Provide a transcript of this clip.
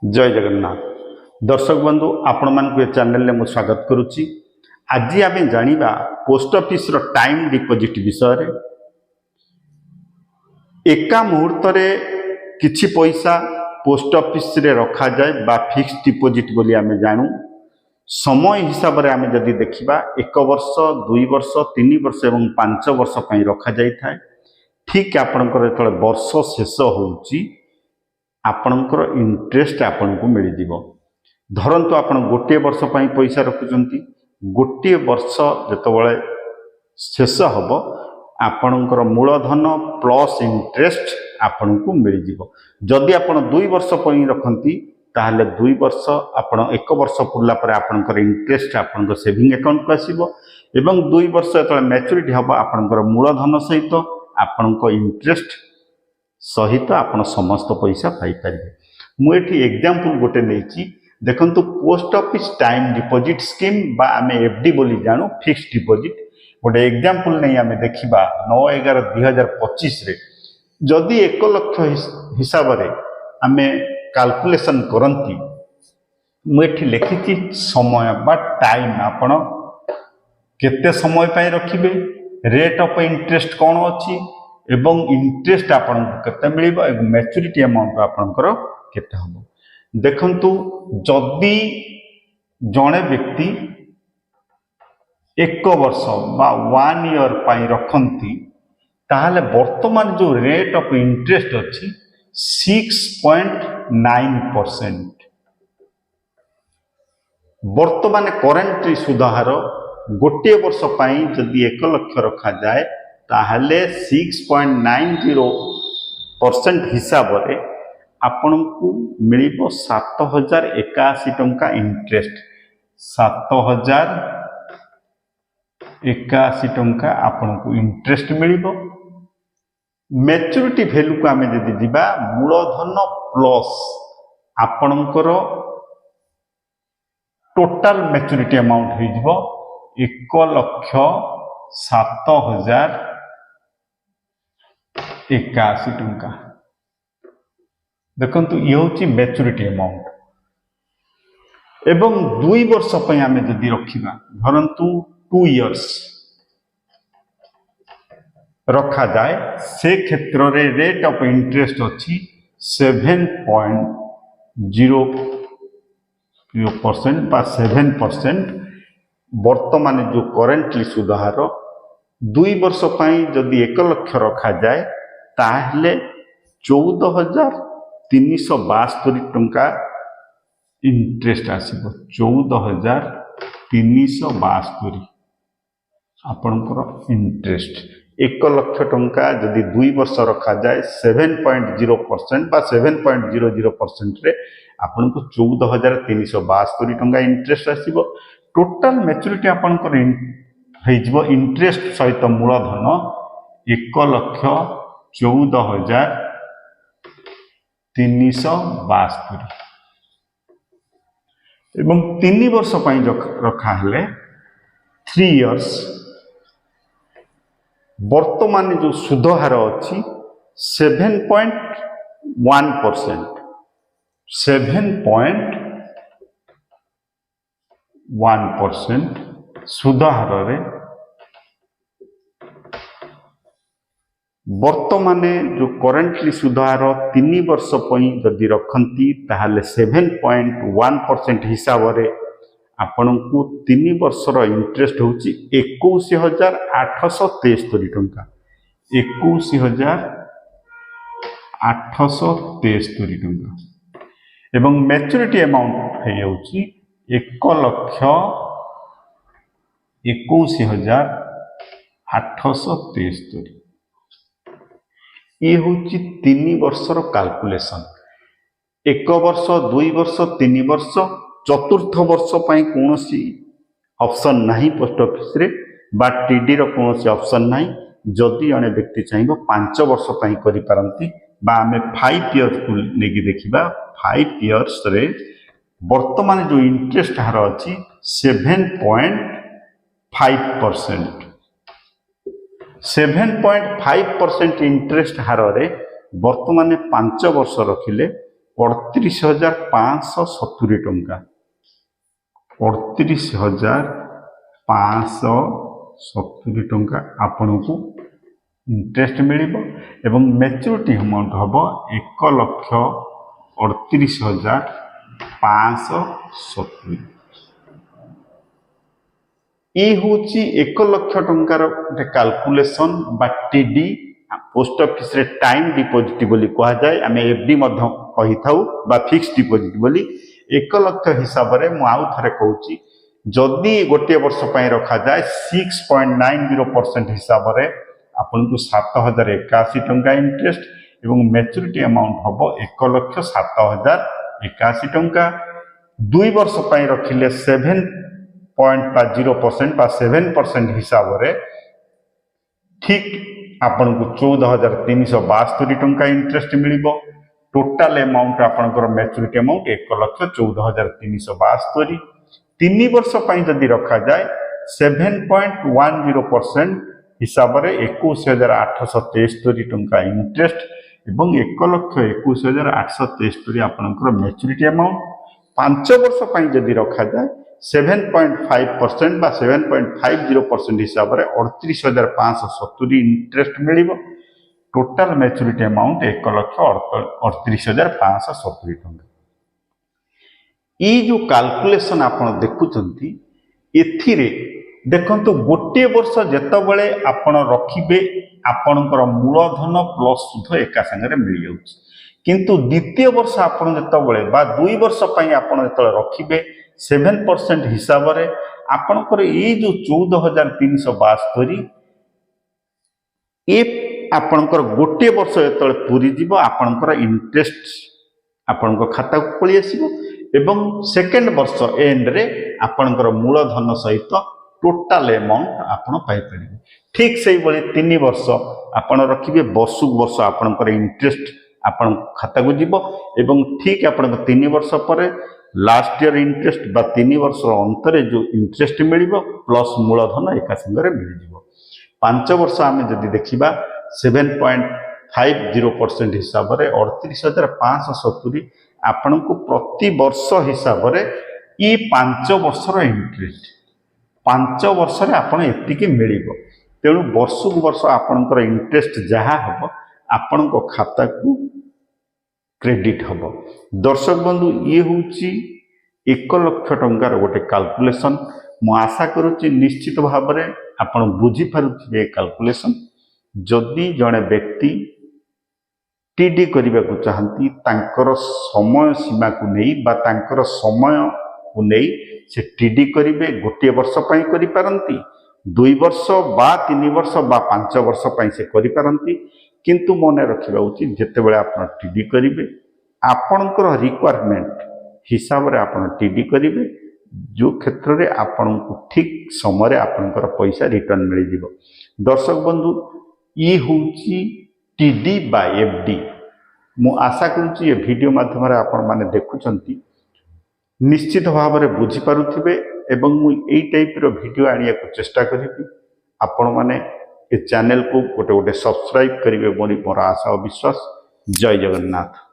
जय जगन्नाथ दर्शक बंधु आपण मानक ए चैनल में स्वागत करुच्ची। आज आम जाना पोस्ट ऑफिस रो टाइम डिपोजिट विषय रे। एका मुहूर्त रे किछि पैसा पोस्ट ऑफिस रे रखा जाए बा फिक्स डिपोजिट बोली आम जानू। समय हिसाब रे आम जदि देखिबा 1 वर्ष 2 वर्ष 3 वर्ष और 5 वर्ष पई रखा जाय थाए। ठीक आपनकर जतले वर्ष शेष होउची आपनकर इंटरेस्ट आपनको मिल जिवो। धरंतु आपण गोटे वर्ष पई पैसा रखुचंती, गोटे वर्ष जतबळे शेष हबो आपनकर मूलधन प्लस इंटरेस्ट आपनको मिल जिवो। जदि आपण 2 वर्ष पई रखंती ताहले 2 वर्ष आपण 1 वर्ष पुरला पर आपनकर इंटरेस्ट आपनकर सेविंग अकाउंट को आसीबो एवं 2 वर्ष जतबळे मैच्योरिटी हबो आपनकर मूलधन सहित आपनकर इंटरेस्ट सहित आपण समस्त पैसा पाई परिबे। मुझे एग्जांपल गोटे नहीं देखंतु post office time deposit scheme बा आमे एफडी बोली जानू फिक्स डिपोजिट। गोटे एग्जांपल नहीं आमे देखिबा 9/11/2025 रे जदि 1 लाख हिसाब रे आमे कैलकुलेशन करंती मुझे लिखी समय बा टाइम आपण केते समय पाई रखिबे, रेट ऑफ इंटरेस्ट कौन अच्छी एवं इंटरेस्ट आपन केते मिलिबो एवं मैच्योरिटी अमाउंट आपनकर केते हबो। देखंतु जदि जणे व्यक्ति 1 वर्ष बा 1 ईयर पाई रखंती ताहले वर्तमान जो रेट ऑफ इंटरेस्ट अछि 6.9%। वर्तमान करेंट सुधार गोटे वर्ष पाई जदि 1 लाख रखा जाए ताहले 6.90% हिसाब रे आपनको मिलिबो 7081 टंका इंटरेस्ट। 7081 टंका आपनको इंटरेस्ट मिलिबो। मैच्योरिटी वैल्यू को आमे जदि दिबा मूलधन प्लस आपनकर टोटल मैच्योरिटी अमाउंट हो जिवो 1,07,81 टंका। देखंतु ये होची मैच्योरिटी अमाउंट एवं 2 वर्ष पई आमे जदि रखिबा धरंतु 2 इयर्स रखा जाए से क्षेत्र रे रेट ऑफ इंटरेस्ट अच्छी 7.0% बा 7%। वर्तमान जो करेंटली सुधार 2 वर्ष पई जदि 1 लाख रखा जाए ताहले 14,372 टंका इंटरेस्ट आसीबो। 14,372 आपनकर इंटरेस्ट। 1 लाख टंका जदि 2 वर्ष रखा जाए 7.0% बा 7.00% रे आपनको 14,372 टंका इंटरेस्ट आसीबो। टोटल मैच्योरिटी आपनकर हेजिबो इंटरेस्ट सहित मूलधन 1,14,372 एवं 3 वर्ष पई रखा हेले 3 इयर्स वर्तमान जो सुध हार अच्छी 7.1%। 7.1% सुध हार रे वर्तमान जो करेंटली सुधार 3 वर्ष पई जदि रखंती ताहले 7.1% हिसाब रे आपनको 3 वर्षर इंटरेस्ट होची 21,873 टंका। 21,873 टंका एवं मैच्योरिटी अमाउंट है 1,21,873। ये होची 3 वर्षर कैलकुलेशन। 1 वर्ष 2 वर्ष 3 वर्ष चतुर्थ वर्ष पई कोनोसी ऑप्शन नहीं पोस्ट ऑफिस रे बा टीडी रो कोनोसी ऑप्शन नहीं। जदि अने व्यक्ति चाहिबो 5 वर्ष पई करि पारंती बा हमें 5 इयर्स को लेगी देखिबा 5 इयर्स रे वर्तमान जो इंटरेस्ट हार अछि 7.5%। 7.5% इंटरेस्ट हार रे वर्तमान 5 वर्ष रखिले 38,570 टंका 38,570 टंका आपन को इंटरेस्ट मिलिबो एवं मैच्योरिटी अमाउंट हम 1,38,570 ये हूँ 1 लाख टंकार गोटे कैलकुलेशन बा टीडी पोस्ट ऑफिस रे टाइम डिपोजिट बोली कह जाए आम एफडी कही था बा फिक्स डिपोजिट बोली 1 लाख हिसाब से मुझे आउ थे कहूँ जदि गोटे वर्ष रखा जाए 6.90% हिसाब से आपन को 7,081 टंका इंटरेस्ट एवं मैच्योरिटी अमाउंट हम 1,07,081 टंका 2 वर्ष रखिले 7.0% बा 7% हिसाब से ठीक आपन को 14,372 टंका इंटरेस्ट मिलिबो टोटाल अमाउंट आपनकर मैच्योरिटी अमाउंट 1,14,372 3 वर्ष जदि रखा जाए 7.10% हिसाब से 21,873 टंका इंटरेस्ट एवं 1,21,873 आपनकर मैच्योरिटी अमाउंट 5 वर्ष जदि रखा जाए 7.5% बा 7.50% हिसाब से 38,570 इंटरेस्ट मिलिबो टोटाल मैच्योरिटी अमाउंट 1,38,570 टंका ये जो कैलकुलेशन आपन देखुचंती एथिरे देखंतु गोटे वर्ष जेतबेले आपन रखिबे आपनकर मूलधन प्लस सुध एका संगे मिल जाउछ किंतु द्वितीय वर्ष आपन जेतबेले बा 2 वर्ष पई आपन जेतबेले रखिबे 7% हिसाब से आपनकर ये जो 14,372 ये आपनकर गोटे वर्ष जेतबेले पूरी जीव आपनकर इंटरेस्ट आपनकर खाता को पळि आसीबो एवं सेकेंड वर्ष एंड रे आपनकर मूलधन सहित टोटाल अमाउंट आपन पाई परिबे ठीक सही बळे 3 वर्ष आपन रखिबे वर्षक वर्ष आपनकर इंटरेस्ट आपन खाता को जीव एवं ठीक आपनकर 3 वर्ष पर लास्ट ईयर इंटरेस्ट बा 3 वर्ष अंतर जो इंटरेस्ट मिलिबो प्लस मूलधन एका संगे मिल जीवो 5 वर्ष आमे जदि देखिबा 7.50% हिसाब से 38,570 आपण को प्रति वर्ष हिसाब से ये 5 वर्षर इंटरेस्ट 5 वर्ष आपण एतिकी मिलिबो तेणु वर्षक वर्ष आपणकर इंटरेस्ट जहाँ हम आपण खाता को क्रेडिट हम दर्शक बंधु ये हूँ 1 लाख टंकार गोटे कैलकुलेशन मु आशा करुच्ची निश्चित भाव में आपण बुझीपारे कैलकुलेशन जदि जड़े व्यक्ति टीडी करने को चाहती तांकर समय सीमा को नहीं बा तांकर समय को नहीं से टीडी करेंगे गोटे वर्ष करि पारंती 2 वर्ष बा 3 वर्ष बा 5 वर्ष से करि पारंती किंतु मन रखा उचित जितेबाला आप टीडी करेंगे आपणकर रिक्वायरमेंट हिसाब से आप टीडी करेंगे जो क्षेत्र में आपन को ठीक समय आपनकर पैसा रिटर्न मिल जिवो दर्शक बंधु ये हूँ टीडी बा एफडी मु आशा करुच्ची ये वीडियो माध्यम आपण माने देखुचंती निश्चित भाव में बुझीपारुथिबे एवं मु एई टाइप रो वीडियो आनिया को चेष्टा करिबी आपण माने ए चैनल को गोटे गोटे सब्सक्राइब करिवे मोर आशा और विश्वास जय जगन्नाथ।